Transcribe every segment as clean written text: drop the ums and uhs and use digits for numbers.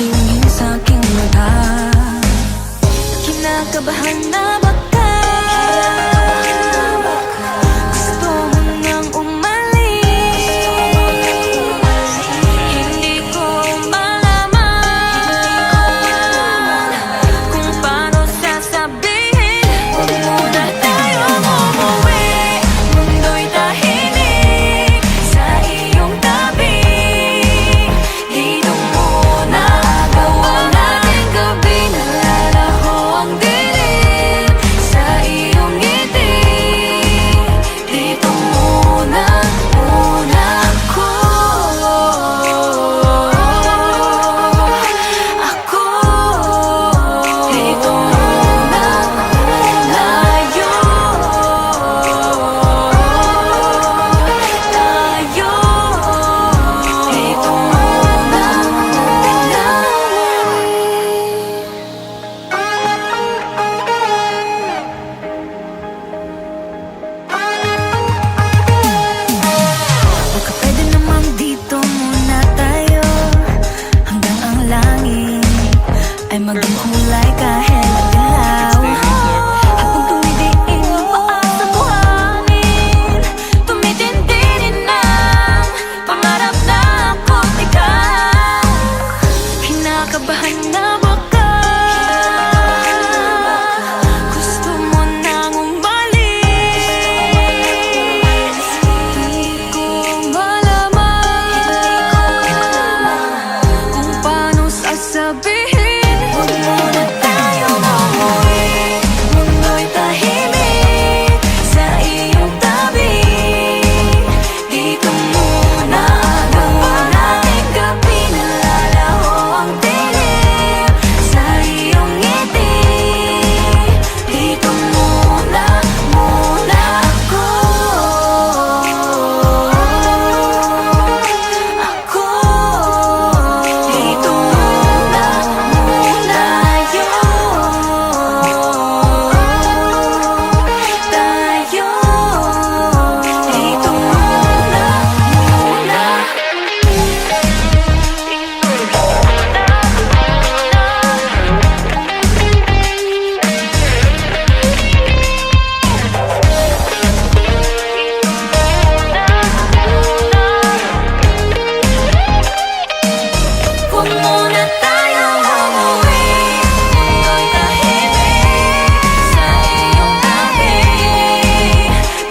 tingin sa'king mata. Kinakabahan na ba ka? Gusto mo nang umalis? Hindi ko malaman kung paano sasabihin. Huwag muna tayong umuwi. Mundo'y tahimik sa iyong tabi. Dito muna gawa natin gabi. Nalalaho ang dilim sa iyong ngiti. Dito muna, muna ako. Dito muna, tayo. Tayo. Dito muna, baka pwede namang dito muna tayo hanggang ang langit ay maging kulay kahit madilaw. Habang tumidiin ang paa sa buhangin, tumitindi din ang pangarap na ako't ikaw. Kinakabahan na ba ka? Gusto mo nang umalis? Hindi ko malaman kung paano sasabihin. Huwag muna tayong umuwi. Mundo'y tahimik sa iyong tabi. Dito muna gawa natin gabi. Nalalaho ang dilim sa iyong ngiti. Dito muna, muna ako. Dito muna, muna tayo. Tayo. Dito muna, muna. Huwag muna tayong umuwi. Mundo'y tahimik sa iyong tabi.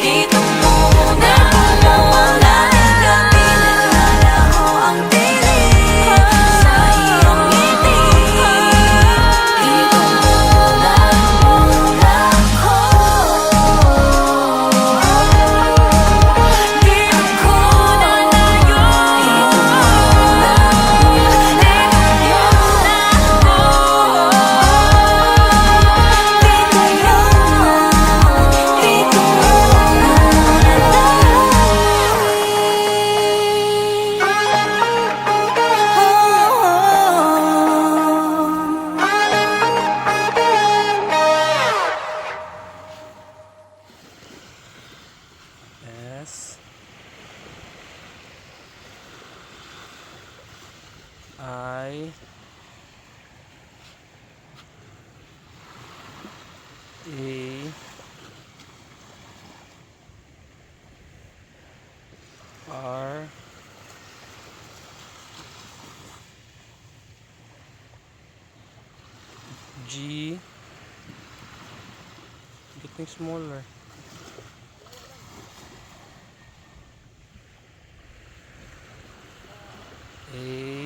Dito muna gawa natin gabi. Nalalaho ang dilim sa iyong ngiti. Dito muna, muna ako. Dito muna tayo. S I A R G, getting smaller. A